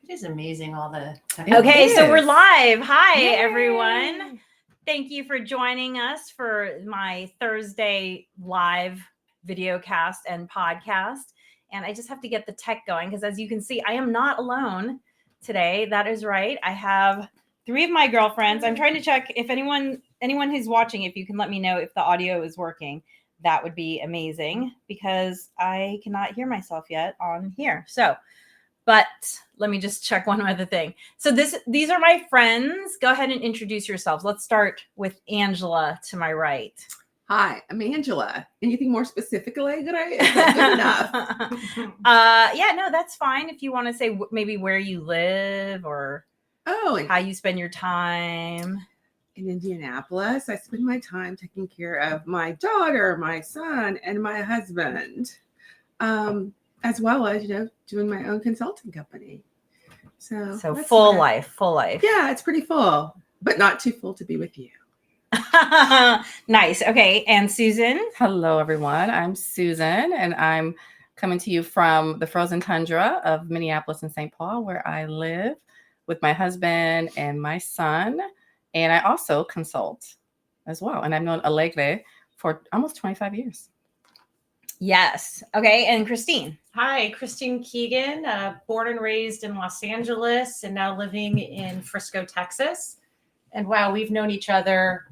It is amazing all the Okay, so we're live. Hi, Yay. everyone. Thank you for joining us for my Thursday live video cast and podcast. And I just have to get the tech going because as you can see, I am not alone today. That is right. I have three of my girlfriends. I'm trying to check if anyone who's watching, if you can let me know if the audio is working. That would be amazing because I cannot hear myself yet on here. But let me just check one other thing. So these are my friends. Go ahead and introduce yourselves. Let's start with Angela to my right. Hi, I'm Angela. Anything more specifically? Good enough. Yeah, no, that's fine. If you want to say maybe where you live or how you spend your time. In Indianapolis, I spend my time taking care of my daughter, my son, and my husband. As well as, doing my own consulting company. So full life. Yeah, it's pretty full, but not too full to be with you. Nice. Okay. And Susan? Hello, everyone. I'm Susan, and I'm coming to you from the frozen tundra of Minneapolis and St. Paul, where I live with my husband and my son. And I also consult as well. And I've known Alegre for almost 25 years. Yes. Okay. And Christine? Hi, Christine Keegan, born and raised in Los Angeles and now living in Frisco, Texas. And wow, we've known each other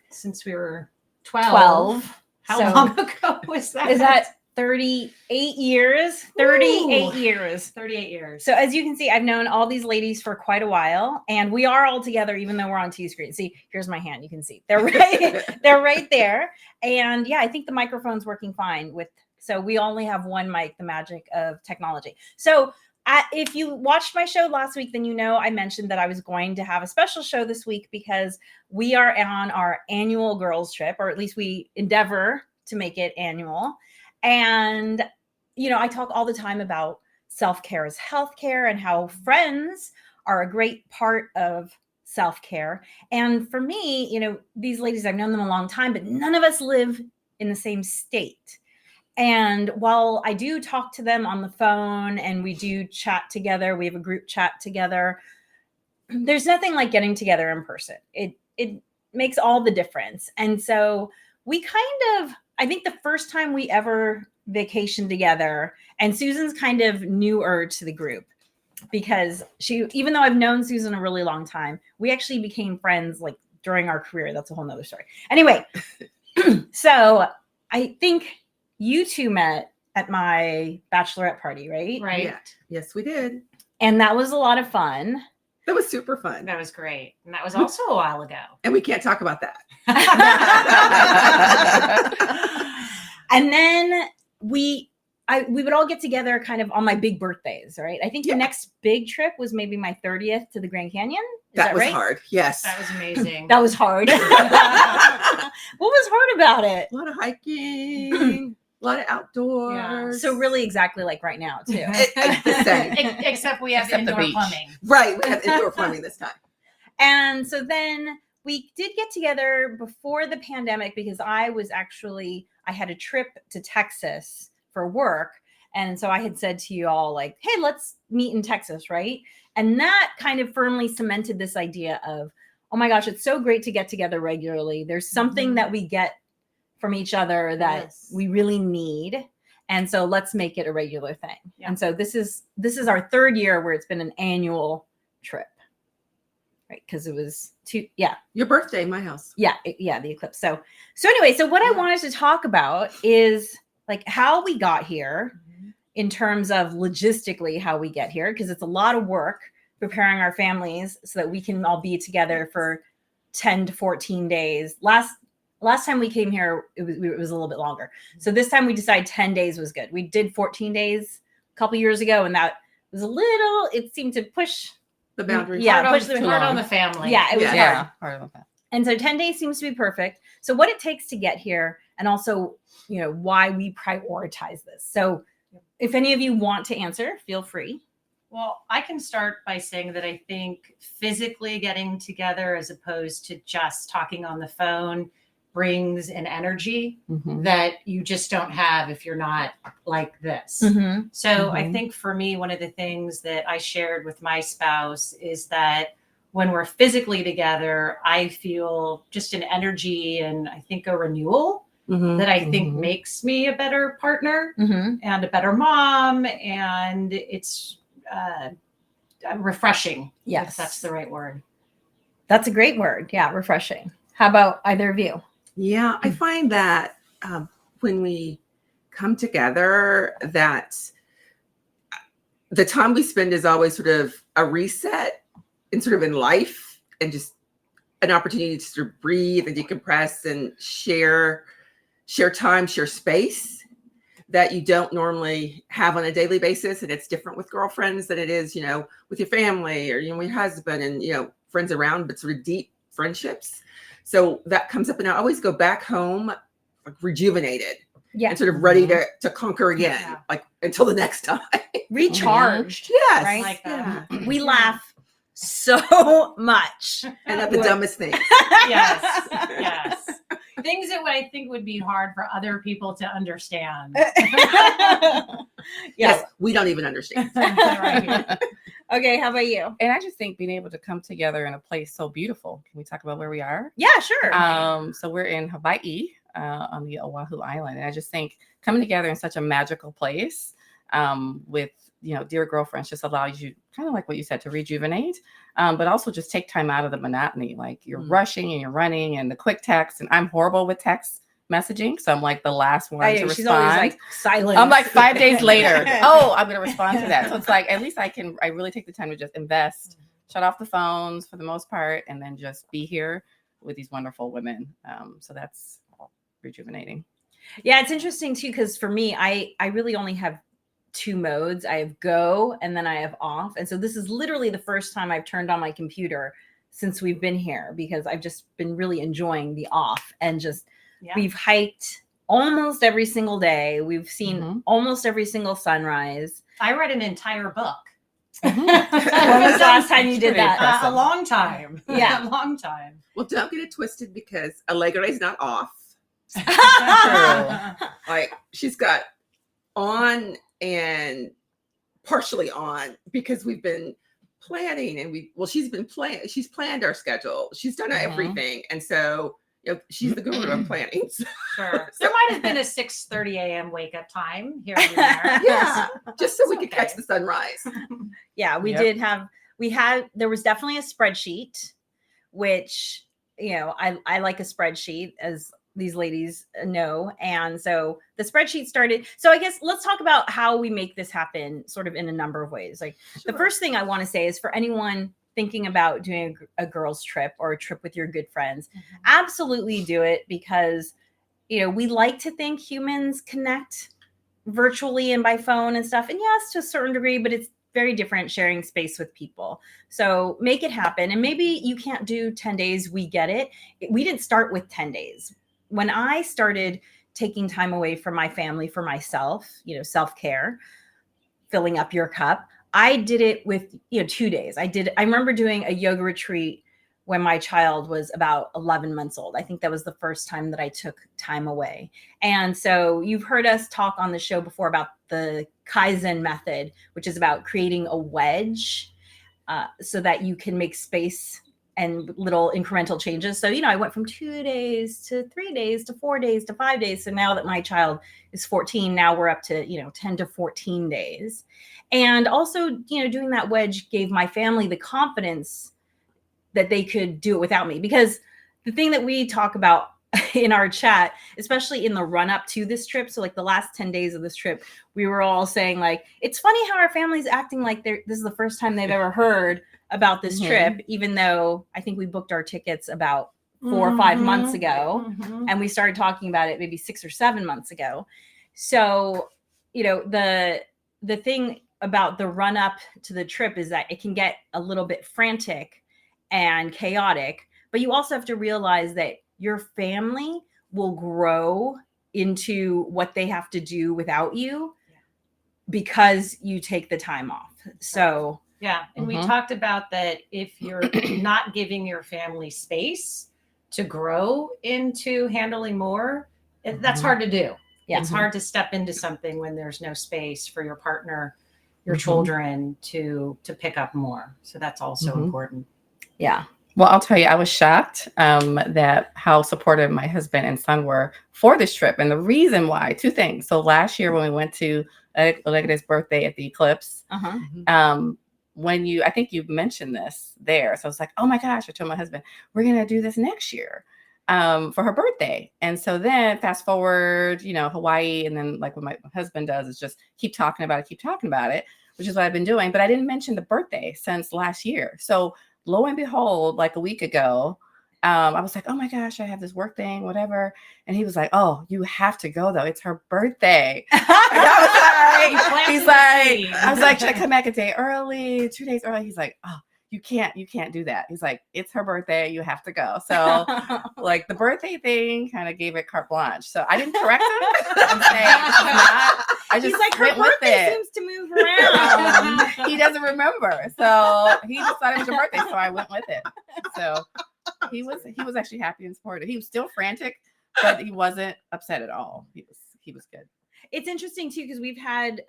since we were 12. How long ago was that? Is that 38 years? 38 years. 38 years. So as you can see, I've known all these ladies for quite a while, and we are all together, even though we're on two screens. See, here's my hand. You can see they're right there. And yeah, I think the microphone's working fine so we only have one mic, the magic of technology. So if you watched my show last week, then I mentioned that I was going to have a special show this week because we are on our annual girls trip, or at least we endeavor to make it annual. And, I talk all the time about self-care as healthcare and how friends are a great part of self-care. And for me, these ladies, I've known them a long time, but none of us live in the same state. And while I do talk to them on the phone and we do chat together, we have a group chat together, there's nothing like getting together in person. It makes all the difference. And so we I think the first time we ever vacationed together, and Susan's kind of newer to the group because even though I've known Susan a really long time, we actually became friends like during our career. That's a whole nother story. Anyway, so I think you two met at my bachelorette party, right? Right. Yeah. Yes, we did. And that was a lot of fun. That was super fun. That was great. And that was also a while ago. And we can't talk about that. And then we would all get together kind of on my big birthdays, right? I think the next big trip was maybe my 30th to the Grand Canyon. That was right? hard. Yes. That was amazing. That was hard. What was hard about it? A lot of hiking, a lot of outdoors. Yeah. So really exactly like right now, too. The same. Except we have Except the indoor beach. plumbing. Right. We have indoor plumbing this time. And so then we did get together before the pandemic because I had a trip to Texas for work. And so I had said to you all like, hey, let's meet in Texas, right? And that kind of firmly cemented this idea of, oh my gosh, it's so great to get together regularly. There's something that we get from each other that we really need. And so let's make it a regular thing. Yeah. And so this is our third year where it's been an annual trip. Right. Because it was Your birthday, my house. Yeah. The eclipse. So anyway, so what I wanted to talk about is like how we got here in terms of logistically how we get here, because it's a lot of work preparing our families so that we can all be together for 10 to 14 days. Last time we came here, it was a little bit longer. So this time we decided 10 days was good. We did 14 days a couple years ago, and that was it seemed to push the boundaries. Yeah, hard on the family. Yeah, it was hard on that. And so 10 days seems to be perfect. So what it takes to get here, and also, why we prioritize this. So if any of you want to answer, feel free. Well, I can start by saying that I think physically getting together as opposed to just talking on the phone brings an energy Mhm. that you just don't have if you're not like this. Mm-hmm. So I Mhm. think for me, one of the things that I shared with my spouse is that when we're physically together, I feel just an energy and I think a renewal Mhm. that I think Mhm. makes me a better partner Mm-hmm. and a better mom. And it's refreshing. Yes. If that's the right word. That's a great word. Yeah, refreshing. How about either of you? Yeah, I find that when we come together, that the time we spend is always sort of a reset and sort of in life, and just an opportunity to sort of breathe and decompress and share time, share space that you don't normally have on a daily basis. And it's different with girlfriends than it is, with your family or, with your husband and, friends around, but sort of deep friendships. So that comes up, and I always go back home like rejuvenated Yeah. and sort of ready Mhm. to conquer again, Yeah. like until the next time. Recharged. Yes. Right? Like that. Yeah. We laugh so much. And at the What- dumbest things. Yes. Yes. Things that I think would be hard for other people to understand. Yes, we don't even understand. Right. Okay, how about you? And I just think being able to come together in a place so beautiful. Can we talk about where we are? Yeah, sure. So we're in Hawaii, on the Oahu Island, and I just think coming together in such a magical place, with dear girlfriends, just allows you, kind of like what you said, to rejuvenate, but also just take time out of the monotony. Like you're rushing and you're running and the quick text, and I'm horrible with text messaging, so I'm like the last one to She's respond. always like silent. I'm like 5 days later. Oh, I'm gonna respond to that. So it's like at least I really take the time to just invest, shut off the phones for the most part, and then just be here with these wonderful women. So that's rejuvenating. Yeah, it's interesting too, because for me, I really only have two modes. I have go and then I have off. And so this is literally the first time I've turned on my computer since we've been here, because I've just been really enjoying the off, and just we've hiked almost every single day. We've seen almost every single sunrise. I read an entire book. When was the last time you did Pretty that? impressive. A long time. Yeah. A long time. Well, don't get it twisted, because Allegra is not off. Like she's got on and partially on, because we've been planning, and she's planned our schedule. She's done everything. And so, she's the guru of planning. So, Sure. There might have been a 6:30 a.m. wake up time here and there. yeah, just so we It's could catch okay. the sunrise. Yeah, there was definitely a spreadsheet, which, I like a spreadsheet, as these ladies know. And so the spreadsheet started. So I guess let's talk about how we make this happen sort of in a number of ways. Like the first thing I want to say is, for anyone thinking about doing a girls trip or a trip with your good friends, absolutely do it, because, we like to think humans connect virtually and by phone and stuff. And yes, to a certain degree, but it's very different sharing space with people. So make it happen. And maybe you can't do 10 days. We get it. We didn't start with 10 days. When I started taking time away from my family for myself, self-care, filling up your cup, I did it with, 2 days. I remember doing a yoga retreat when my child was about 11 months old. I think that was the first time that I took time away. And so you've heard us talk on the show before about the Kaizen method, which is about creating a wedge so that you can make space and little incremental changes. So, I went from 2 days to 3 days to 4 days to 5 days. So now that my child is 14, now we're up to, 10 to 14 days. And also, doing that wedge gave my family the confidence that they could do it without me. Because the thing that we talk about in our chat, especially in the run up to this trip, so like the last 10 days of this trip, we were all saying like, it's funny how our family's acting like this is the first time they've ever heard about this trip, even though I think we booked our tickets about 4 or 5 months ago, and we started talking about it maybe 6 or 7 months ago. So, the thing about the run up to the trip is that it can get a little bit frantic and chaotic, but you also have to realize that your family will grow into what they have to do without you because you take the time off. So yeah. And we talked about that if you're not giving your family space, to grow into handling more, that's hard to do. Yeah. It's hard to step into something when there's no space for your partner, your Mhm. children to pick up more. So that's also Mhm. important. Yeah. Well, I'll tell you, I was shocked that how supportive my husband and son were for this trip. And the reason why, two things. So last year when we went to Allegra's birthday at the Eclipse, I think you mentioned this there. So I was like, oh my gosh, I told my husband, we're going to do this next year for her birthday. And so then fast forward, Hawaii. And then like what my husband does is just keep talking about it, which is what I've been doing. But I didn't mention the birthday since last year. So lo and behold, like a week ago, I was like, oh my gosh, I have this work thing, whatever. And he was like, oh, you have to go though. It's her birthday. I was like, should I come back a day early, 2 days early? He's like, oh, you can't do that. He's like, it's her birthday. You have to go. So like the birthday thing kind of gave it carte blanche. So I didn't correct him and say it's not. I just He's like, went her with birthday it. seems to move around. He doesn't remember. So he just thought it was your birthday. So I went with it. So he was actually happy and supportive. He was still frantic, but he wasn't upset at all. He was good. It's interesting too, because we've had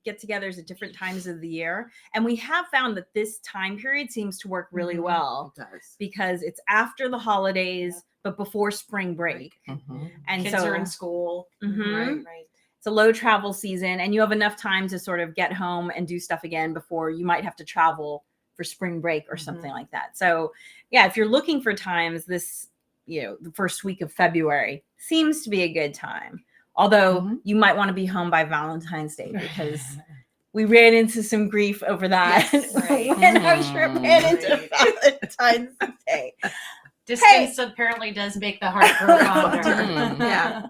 get-togethers at different times of the year, and we have found that this time period seems to work really well It does. because it's after the holidays, but before spring break. And Kids so are in school. Mhm. Right. It's a low travel season, and you have enough time to sort of get home and do stuff again before you might have to travel for spring break or something like that. So yeah, if you're looking for times, this, the first week of February seems to be a good time. Although you might want to be home by Valentine's Day, because we ran into some grief over that when our trip ran into Valentine's Day. Distance apparently does make the heart grow fonder. Yeah.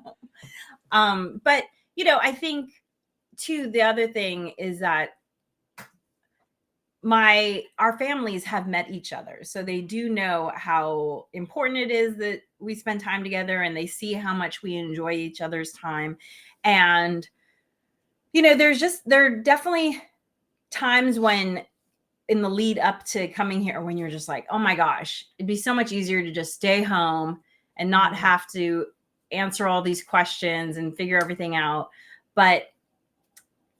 But I think too, the other thing is that our families have met each other, so they do know how important it is that we spend time together, and they see how much we enjoy each other's time. And there are definitely times when in the lead up to coming here when you're just like, oh my gosh, it'd be so much easier to just stay home and not have to answer all these questions and figure everything out. But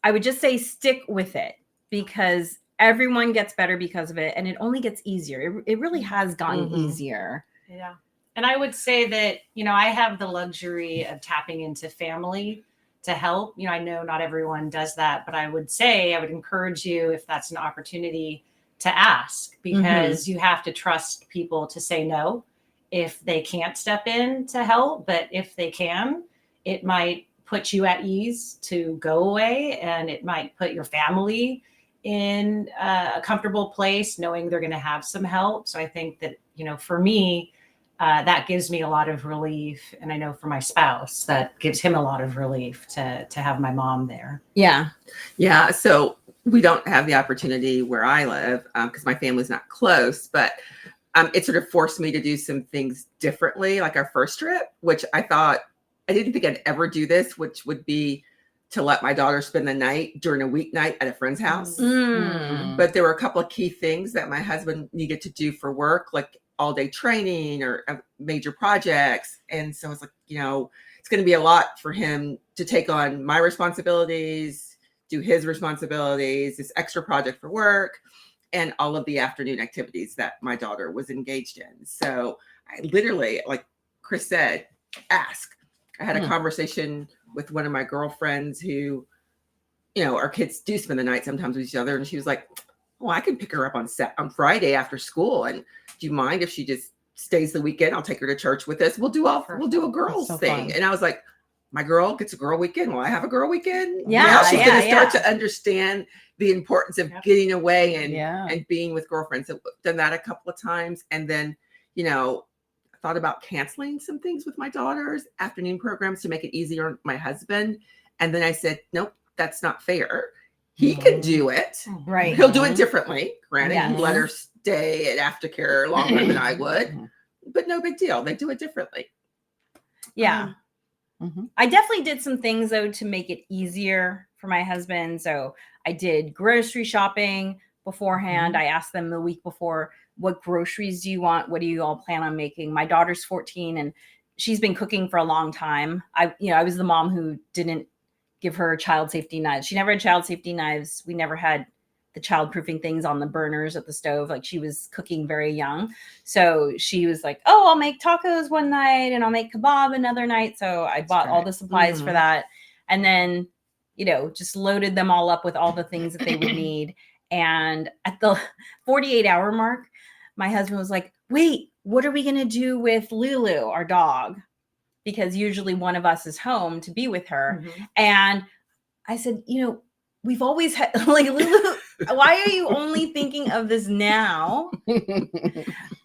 I would just say stick with it, because everyone gets better because of it, and it only gets easier. It really has gotten easier. Yeah. And I would say that, I have the luxury of tapping into family to help. I know not everyone does that, but I would encourage you, if that's an opportunity, to ask, because you have to trust people to say no if they can't step in to help. But if they can, it might put you at ease to go away, and it might put your family in a comfortable place knowing they're going to have some help. So I think that, for me, that gives me a lot of relief. And I know for my spouse, that gives him a lot of relief to have my mom there. Yeah. Yeah. So we don't have the opportunity where I live because my family's not close, but it sort of forced me to do some things differently, like our first trip, which I didn't think I'd ever do this, which would be to let my daughter spend the night during a weeknight at a friend's house. But there were a couple of key things that my husband needed to do for work, like all-day training or major projects. And so it's like, it's going to be a lot for him to take on my responsibilities, do his responsibilities, this extra project for work, and all of the afternoon activities that my daughter was engaged in. So I literally, like Chris said, ask. I had a conversation with one of my girlfriends who, our kids do spend the night sometimes with each other. And she was like, oh, I can pick her up on Friday after school. And do you mind if she just stays the weekend? I'll take her to church with us. We'll do a girls thing. And I was like, my girl gets a girl weekend. Will I have a girl weekend? Yeah. Now she's going to start to understand the importance of getting away and being with girlfriends. I've done that a couple of times. And then, I thought about canceling some things with my daughter's afternoon programs to make it easier on my husband. And then I said, nope, that's not fair. He can do it. Right. He'll do it differently. Granted, Yes. let her stay at aftercare longer than I would, but no big deal. They do it differently. Yeah. I definitely did some things though to make it easier for my husband. So I did grocery shopping beforehand. I asked them the week before, what groceries do you want? What do you all plan on making? My daughter's 14 and she's been cooking for a long time. I was the mom who didn't give her child safety knives. She never had child safety knives. We never had the childproofing things on the burners at the stove. Like, she was cooking very young. So she was like, oh, I'll make tacos one night and I'll make kebab another night. So I bought all the supplies for that. And then, just loaded them all up with all the things that they would need. And at the 48-hour mark, my husband was like, wait, what are we going to do with Lulu, our dog? Because usually one of us is home to be with her. And I said, we've always had, like, Lulu, why are you only thinking of this now?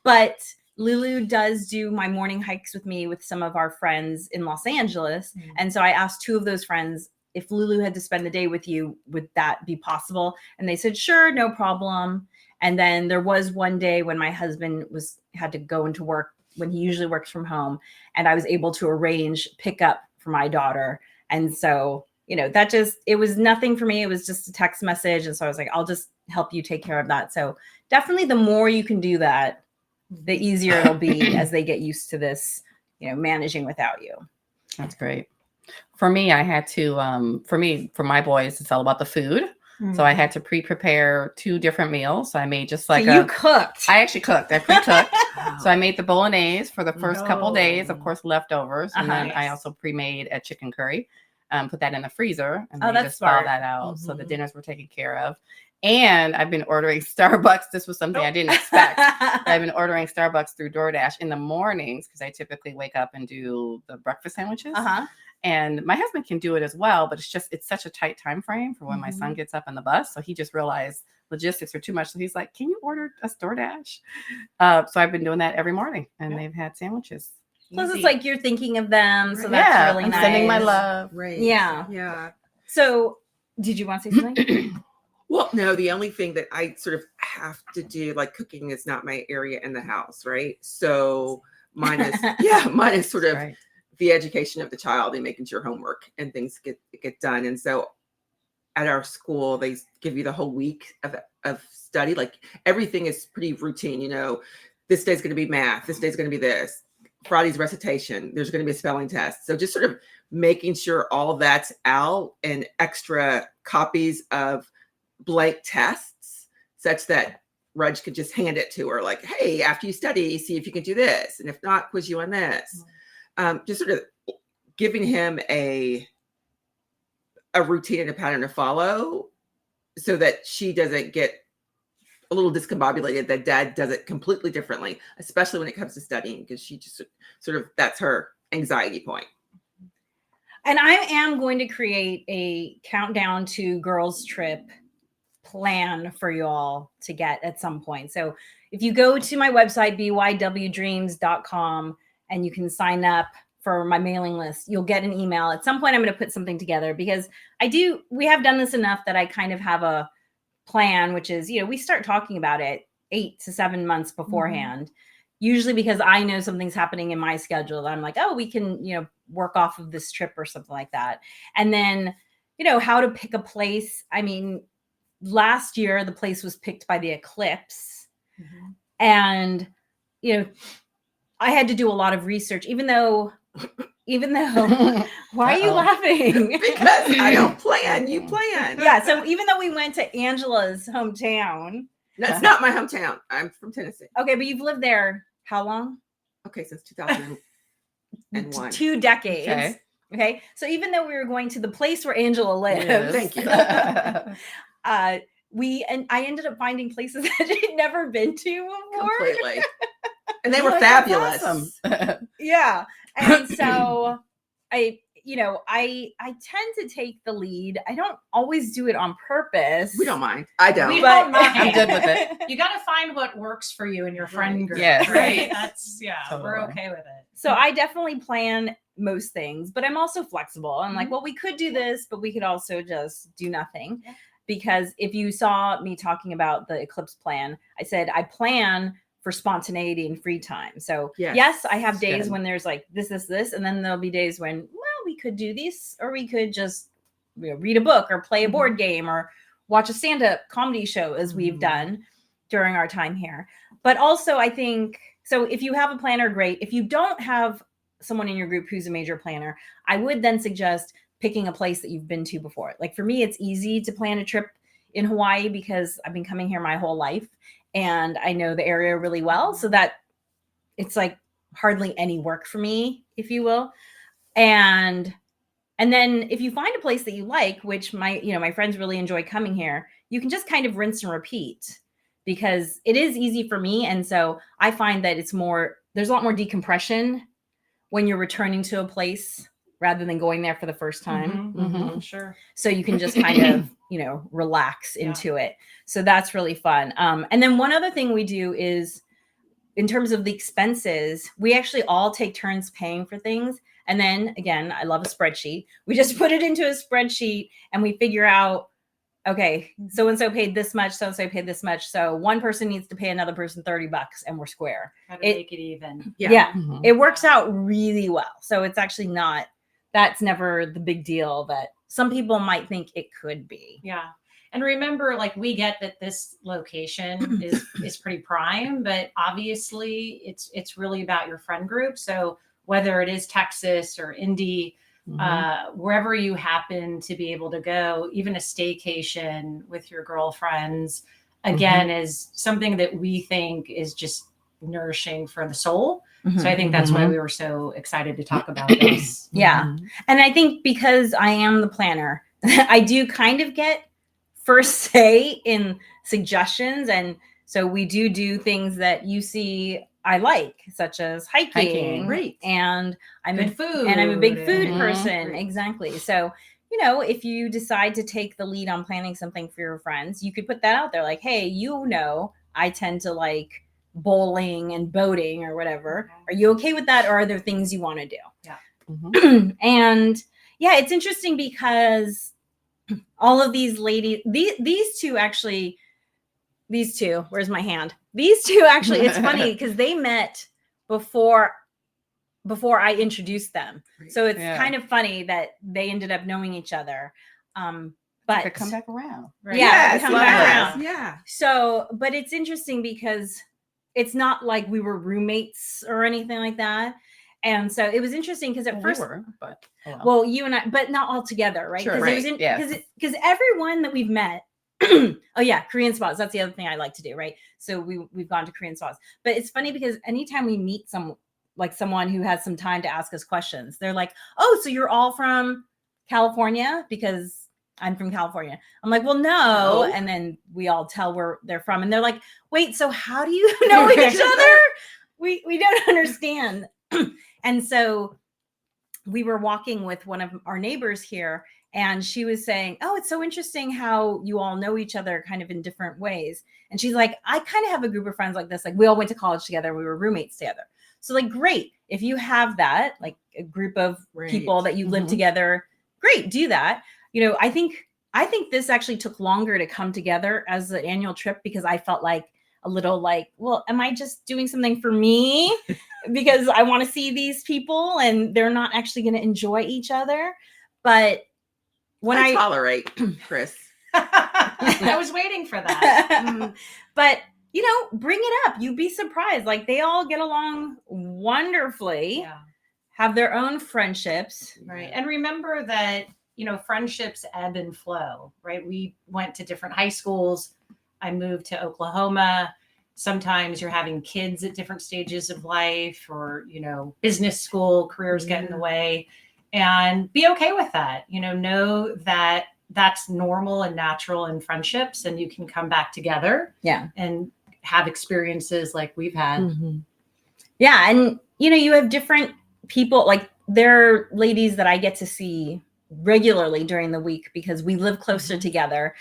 But Lulu does do my morning hikes with me with some of our friends in Los Angeles. And so I asked two of those friends, if Lulu had to spend the day with you, would that be possible? And they said, sure, no problem. And then there was one day when my husband had to go into work when he usually works from home, and I was able to arrange pickup for my daughter. And so, it was nothing for me. It was just a text message. And so I was like, I'll just help you take care of that. So definitely the more you can do that, the easier it'll be as they get used to this, managing without you. That's great. For me, I had to, for my boys, it's all about the food. So I had to pre-prepare 2 different meals. So I made just like you cooked. I actually cooked. I pre-cooked. So I made the bolognese for the first couple days, of course, leftovers. And then I also pre-made a chicken curry, put that in the freezer, and then just thaw that out. So the dinners were taken care of. And I've been ordering Starbucks. This was something I didn't expect. I've been ordering Starbucks through DoorDash in the mornings because I typically wake up and do the breakfast sandwiches. And my husband can do it as well, but it's such a tight time frame for when my son gets up on the bus. So he just realized logistics are too much. So he's like, can you order us DoorDash? So I've been doing that every morning, and they've had sandwiches. Plus, it's like you're thinking of them. So that's really nice. Sending my love. Right. Yeah. So did you want to say something? Well, no, the only thing that I sort of have to do, like, cooking is not my area in the house, right? So mine is sort of the education of the child and making sure homework and things get done. And so at our school, they give you the whole week of study. Like, everything is pretty routine. This day's going to be math. This day's going to be this. Friday's recitation. There's going to be a spelling test. So just sort of making sure all that's out, and extra copies of blank tests such that Reg could just hand it to her. Like, hey, after you study, see if you can do this. And if not, quiz you on this. Just sort of giving him a routine and a pattern to follow, so that she doesn't get a little discombobulated that dad does it completely differently, especially when it comes to studying, because she just sort of, that's her anxiety point. And I am going to create a countdown to girls trip plan for you all to get at some point. So if you go to my website, bywdreams.com, and you can sign up for my mailing list, you'll get an email. At some point, I'm going to put something together, because we have done this enough that I kind of have a plan, which is, we start talking about it 8 to 7 months beforehand, usually because I know something's happening in my schedule that I'm like, oh, we can, work off of this trip or something like that. And then, how to pick a place. I mean, last year, the place was picked by the eclipse. And, I had to do a lot of research, even though, why are you laughing? Because I don't plan, you plan. Yeah. So even though we went to Angela's hometown. That's not my hometown. I'm from Tennessee. Okay. But you've lived there how long? Okay. Since 2001. 2 decades. Okay. So even though we were going to the place where Angela lives. Thank you. I ended up finding places that I'd never been to before. Completely. And they were fabulous. Awesome. Yeah. And so I tend to take the lead. I don't always do it on purpose. We don't mind. I don't. We don't mind. I'm good with it. You got to find what works for you and your friend group. Yes. Right. That's, Totally. We're okay with it. So I definitely plan most things, but I'm also flexible. I'm like, well, we could do this, but we could also just do nothing. Yeah. Because if you saw me talking about the eclipse plan, I said I plan for spontaneity and free time. So yes, I have days when there's like this, and then there'll be days when, well, we could do this, or we could just read a book or play a board game or watch a stand-up comedy show, as we've done during our time here. But also I think, so if you have a planner, great. If you don't have someone in your group who's a major planner, I would then suggest picking a place that you've been to before. Like for me, it's easy to plan a trip in Hawaii because I've been coming here my whole life and I know the area really well. So that it's like hardly any work for me, if you will. And then if you find a place that you like, which my friends really enjoy coming here, you can just kind of rinse and repeat because it is easy for me. And so I find that there's a lot more decompression when you're returning to a place rather than going there for the first time. Sure. So you can just kind of, relax into it. So that's really fun. And then one other thing we do is in terms of the expenses, we actually all take turns paying for things. And then again, I love a spreadsheet. We just put it into a spreadsheet and we figure out, okay, so-and-so paid this much, so-and-so paid this much. So one person needs to pay another person $30 and we're square. How to make it even. Yeah. It works out really well. So it's actually that's never the big deal that some people might think it could be. Yeah. And remember, like, we get that this location is pretty prime, but obviously it's really about your friend group. So whether it is Texas or Indy, wherever you happen to be able to go, even a staycation with your girlfriends, again, is something that we think is just nourishing for the soul. So I think that's why we were so excited to talk about this. Yeah. And I think because I am the planner, I do kind of get first say in suggestions. And so we do things that you see I like, such as hiking. Great. And I'm Good food. And I'm a big food person. Exactly. So, if you decide to take the lead on planning something for your friends, you could put that out there like, hey, I tend to like bowling and boating or whatever. Are you okay with that? Or are there things you want to do? Yeah. And yeah, it's interesting because all of these ladies, these two, where's my hand? These two actually, it's funny because they met before I introduced them. So it's kind of funny that they ended up knowing each other. But to come back around. Right. Yeah, come back around. Yeah. So, but it's interesting because it's not like we were roommates or anything like that. And so it was interesting because at first, we were, but well, you and I, but not all together, right? Sure, Because everyone that we've met, oh yeah, Korean spas. That's the other thing I like to do, right? So we've gone to Korean spas. But it's funny because anytime we meet someone who has some time to ask us questions, they're like, "Oh, so you're all from California?" Because I'm from California. I'm like, well, no. And then we all tell where they're from. And they're like, wait, so how do you know each other? We don't understand. And so we were walking with one of our neighbors here, and she was saying, oh, it's so interesting how you all know each other kind of in different ways. And she's like, I kind of have a group of friends like this. Like we all went to college together. We were roommates together. So like, great. If you have that, like a group of people that you live together, great, do that. I think this actually took longer to come together as an annual trip because I felt like a little like, well, am I just doing something for me because I want to see these people and they're not actually going to enjoy each other? But when I tolerate Chris, I was waiting for that. But bring it up. You'd be surprised. Like they all get along wonderfully, have their own friendships. Right. And remember that friendships ebb and flow, right? We went to different high schools. I moved to Oklahoma. Sometimes you're having kids at different stages of life or, business school, careers get in the way, and be okay with that. Know that that's normal and natural in friendships and you can come back together and have experiences like we've had. Yeah. And, you have different people, like there are ladies that I get to see regularly during the week because we live closer together.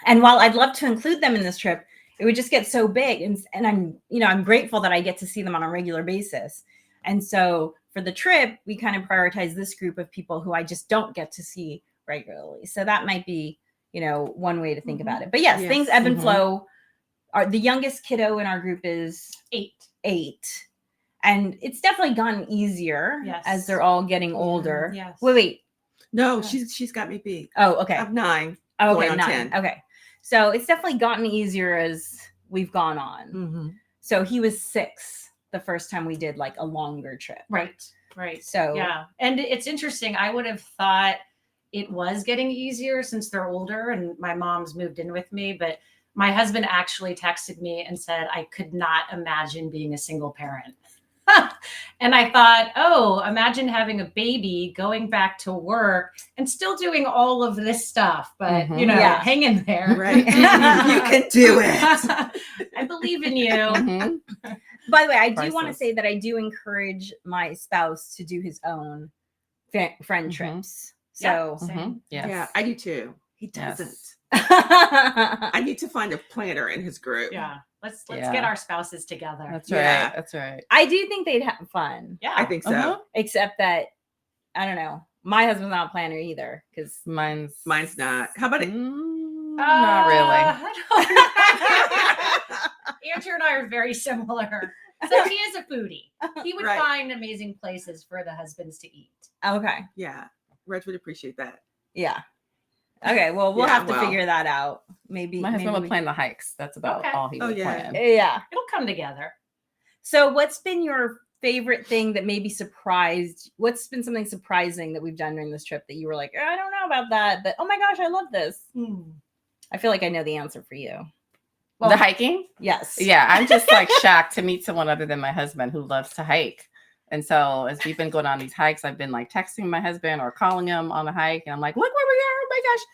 And while I'd love to include them in this trip, it would just get so big. And I'm grateful that I get to see them on a regular basis. And so for the trip, we kind of prioritize this group of people who I just don't get to see regularly. So that might be, one way to think about it. But yes, things ebb and flow. The youngest kiddo in our group is 8. And it's definitely gotten easier as they're all getting older. Yes. Wait. No, she's got me beat. Oh, okay. I'm 9. Okay, going on 9. 10. Okay. So it's definitely gotten easier as we've gone on. Mm-hmm. So he was 6 the first time we did like a longer trip. Right. So Yeah. And it's interesting. I would have thought it was getting easier since they're older and my mom's moved in with me. But my husband actually texted me and said, I could not imagine being a single parent. And I thought, oh, imagine having a baby, going back to work and still doing all of this stuff, but Yeah. hang in there. Right. You can do it. I believe in you. Mhm. by the way, I do want to Priceless. say that I do encourage my spouse to do his own friend Mhm. trips. Yeah. So Same. Mhm. Yes. Yeah, I do too. He Yes. doesn't. I I need to find a planner in his group. Yeah. Let's Yeah. get our spouses together. That's Yeah. right. That's right. do think they'd have fun, Yeah. I think so. Uh-huh. except that I don't know. My husband's not a planner either because Mine's Mine's not. How about it? Not really. Andrew and I are very similar. So he is a foodie. He would Right. find amazing places for the husbands to eat. okay, Yeah, Reg would appreciate that. yeah, okay. Well, we'll Yeah, have to well. figure that out. Maybe My husband maybe would plan the hikes. That's about Okay. all he Oh, would yeah. plan. Yeah. It'll come together. So, what's been your favorite thing that maybe surprised? What's been something surprising that we've done during this trip that you were like, I don't know about that, but oh my gosh, I love this. I feel like I know the answer for you. Well, the hiking? Yes. Yeah, I'm just like shocked to meet someone other than my husband who loves to hike. And so as we've been going on these hikes, I've been like texting my husband or calling him on the hike. And I'm like, look where we are. Oh my gosh.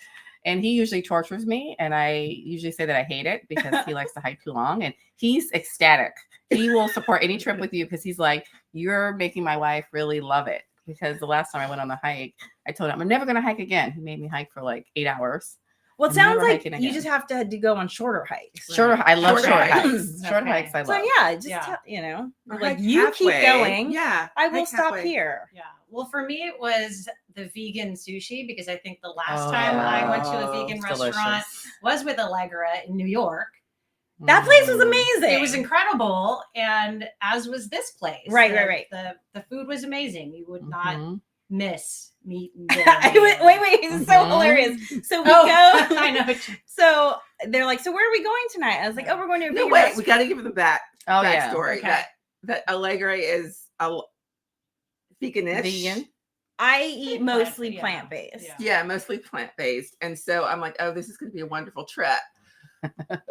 And he usually tortures me. And I usually say that I hate it because he likes to hike too long. And he's ecstatic. He will support any trip with you because he's like, you're making my wife really love it. Because the last time I went on the hike, I told him I'm never going to hike again. He made me hike for like 8 hours. Well, it I'm sounds never like hiking you again. just have to go on shorter hikes. Shorter, I love Shorter short hikes. hikes. Short Okay. hikes, I So love. yeah, just Yeah. like Hike you keep halfway. going. Yeah, I will hike stop halfway. here. Yeah. Well, for me, it was the vegan sushi because I think the last Oh, time yeah. I went to a Oh, vegan It's restaurant delicious. was with Allegra in New York. That place was Mm. amazing. It was incredible, and as was this place. Right. The food was amazing. You would not Mhm. miss meat. And wait, it's so Mhm. hilarious. So we Oh, go. I know. What you, So they're like, so where are we going tonight? I was like, oh, we're going to a No, vegan wait, we restaurant. got to give them that Oh, yeah. backstory. Okay. That Allegra is a veganish. Vegan. I eat mostly Yeah. plant based. Yeah. Yeah, mostly plant-based. And so I'm like, oh, this is going to be a wonderful trip.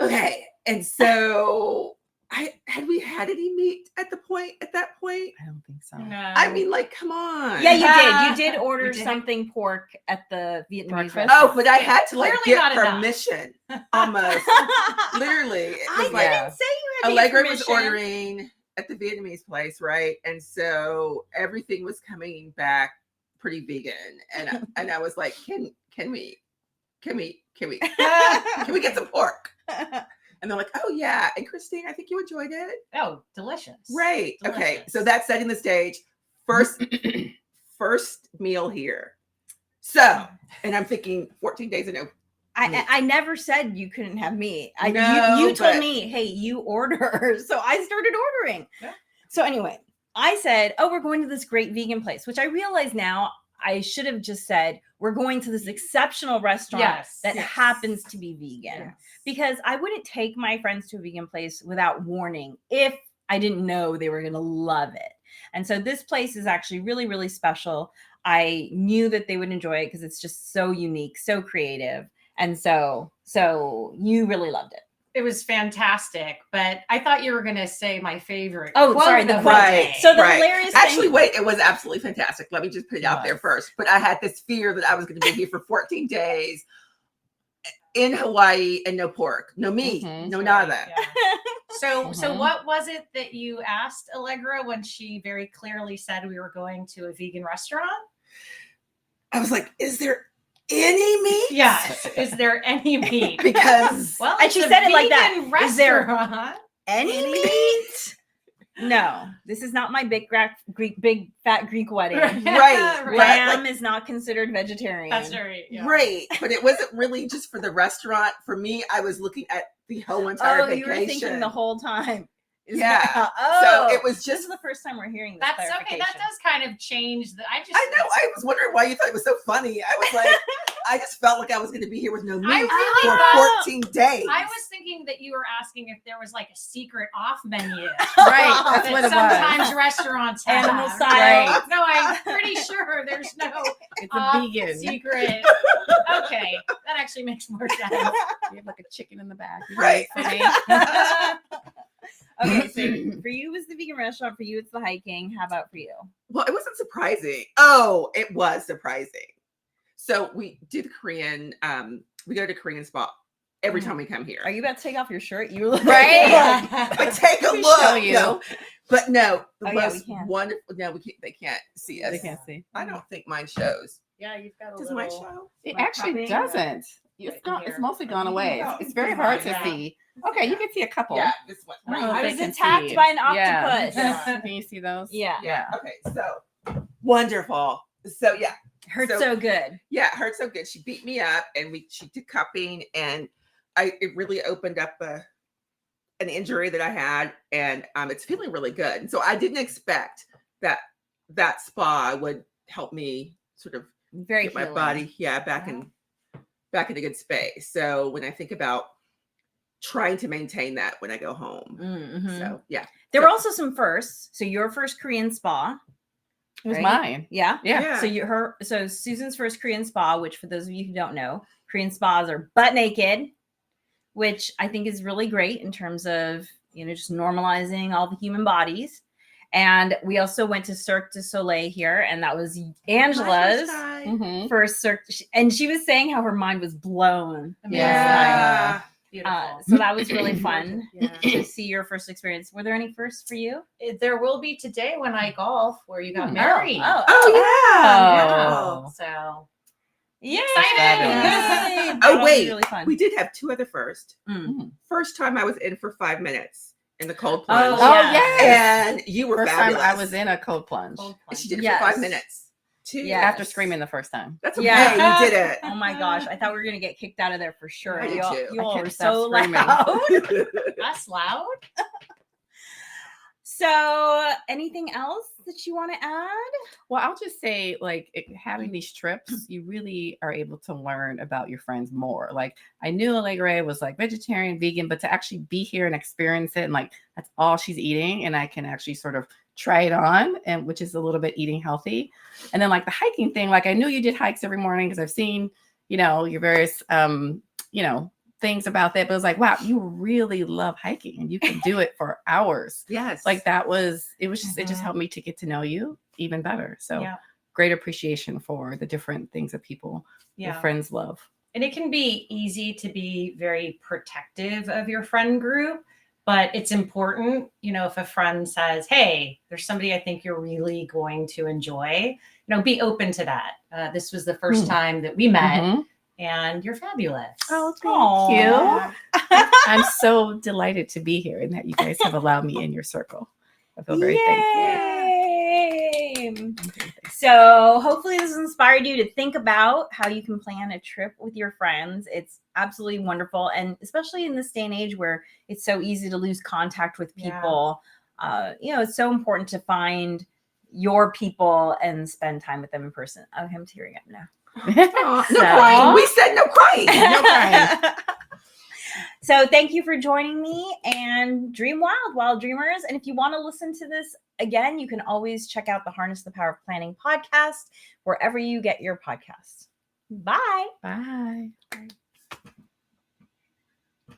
Okay. And so had we had any meat at that point? I don't think so. no. I mean, like, come on. Yeah, you did. You did order You did? something pork at the Vietnamese Breakfast? restaurant. Oh, but I had to like Clearly get not enough. permission. Almost. Literally. It I was like didn't say you had to get Allegra was permission. ordering at the Vietnamese place, right? And so everything was coming back pretty vegan. And I was like, can we get some pork? And they're like, oh yeah. And Christine, I think you enjoyed it. Oh, delicious. Right. Okay. Delicious. So that's setting the stage. First meal here. So, and I'm thinking 14 days ago. I never said you couldn't have meat. No, you told but- me, hey, you order. So I started ordering. Yeah. So anyway, I said, oh, we're going to this great vegan place, which I realize now I should have just said, we're going to this exceptional restaurant Yes. that Yes. happens to be vegan. Yes. Because I wouldn't take my friends to a vegan place without warning if I didn't know they were going to love it. And so this place is actually really, really special. I knew that they would enjoy it because it's just so unique, so creative. And so you really loved it. It was fantastic, but I thought you were going to say my favorite. Oh, quote sorry, the of quote. Right. So the right. hilarious Actually, thing. wait, it was absolutely fantastic. Let me just put it out there Yes. first. But I had this fear that I was going to be here for 14 days in Hawaii and no pork, no meat, Mhm. no nada. Yeah. So Mhm. what was it that you asked Allegra when she very clearly said we were going to a vegan restaurant? I was like, is there any meat? Yes. Is there any meat? Because Well, And it's she a said it like that. vegan Is there- restaurant. Any meat? No, this is not my big fat Greek wedding. Right. Lamb is not considered vegetarian. That's right. Yeah. right, but it wasn't really just for the restaurant. For me, I was looking at the whole entire Oh, vacation. you were thinking the whole time. Is Yeah. that- oh, So it was this just. is the first time we're hearing this. That's okay. That clarification. does kind of change. I I know. I was wondering why you thought it was so funny. I was like, I just felt like I was going to be here with no meat I really for thought- 14 days. I was thinking that you were asking if there was like a secret off menu. Right, that's that what it was. sometimes restaurants have. Animal style. Right. No, I'm pretty sure there's no It's a vegan. secret. Okay, that actually makes more sense. You have like a chicken in the back. Right. Okay, so for you it's the vegan restaurant, for you it's the hiking. How about for you? Well, it wasn't surprising. Oh, it was surprising. So we do the Korean, we go to Korean spot every time we come here. Are you about to take off your shirt? You look Right? But take a We look. show you. No. But no, the Oh, yeah, we most can. wonderful. No, we can't. They can't see us. They can't see. I don't think mine shows. Yeah, you've got a Does little. mine show? It My actually cupping, doesn't. It's right gone. here. It's mostly gone away. Oh, It's very hard to yeah. see. Okay, you can see a couple. Yeah, this one. I don't know if I they was can attacked see. by an Yeah. octopus. Yeah. Can you see those? Yeah. Yeah. Okay. So wonderful. So yeah, Hurts So- so good. yeah, it hurt so good. She beat me up, and she did cupping, and it really opened up an injury that I had, and it's feeling really good. And so I didn't expect that spa would help me sort of Very get my healing. body, back in a good space. So when I think about trying to maintain that when I go home, Mhm. so yeah, There were also some firsts. So your first Korean spa. It was Right? mine. Yeah. Yeah. So Susan's first Korean spa, which for those of you who don't know, Korean spas are butt naked, which I think is really great in terms of, just normalizing all the human bodies. And we also went to Cirque du Soleil here, and that was Angela's Mhm. first Cirque. And she was saying how her mind was blown. yeah. Beautiful. So that was really fun Yeah. to see your first experience. Were there any firsts for you? There will be today when I golf where you got Hmm. married. Oh yeah. Oh. So Yeah. fabulous. Oh wait, really fun. we did have two other first. Mm. First time I was in for 5 minutes in the cold plunge. Oh, Oh yeah. yes. And you were First fabulous. time I was in a cold plunge. cold And she plunge. did it for Yes. 5 minutes. Too. Yeah. After screaming the first time. That's okay. Yeah. You did it. Oh my gosh, I thought we were gonna get kicked out of there for sure. I did You all, too. you I all couldn't were stop so screaming. loud. That's loud. So, anything else that you want to add? Well, I'll just say, having these trips, you really are able to learn about your friends more. Like, I knew Allegra was vegetarian, vegan, but to actually be here and experience it, and that's all she's eating, and I can actually sort of try it on, and which is a little bit eating healthy. And then the hiking thing, I knew you did hikes every morning because I've seen, your various, things about that, but it was wow, you really love hiking and you can do it for hours. Yes. It just helped me to get to know you even better. So Yeah. great appreciation for the different things that your Yeah. friends love. And it can be easy to be very protective of your friend group, but it's important, if a friend says, hey, there's somebody I think you're really going to enjoy, be open to that. This was the first time that we met. Mhm. And you're fabulous. Oh, Aw. thank you. I'm so delighted to be here and that you guys have allowed me in your circle. I feel very thankful. Yay! I'm very thankful. So hopefully this inspired you to think about how you can plan a trip with your friends. It's absolutely wonderful. And especially in this day and age where it's so easy to lose contact with Yeah. people, it's so important to find your people and spend time with them in person. Oh, I'm tearing up now. Aw, no So- crying. We said no crying. No crying. So thank you for joining me and dream wild dreamers. And if you want to listen to this again, you can always check out the Harness the Power of Planning podcast wherever you get your podcasts. Bye. Bye.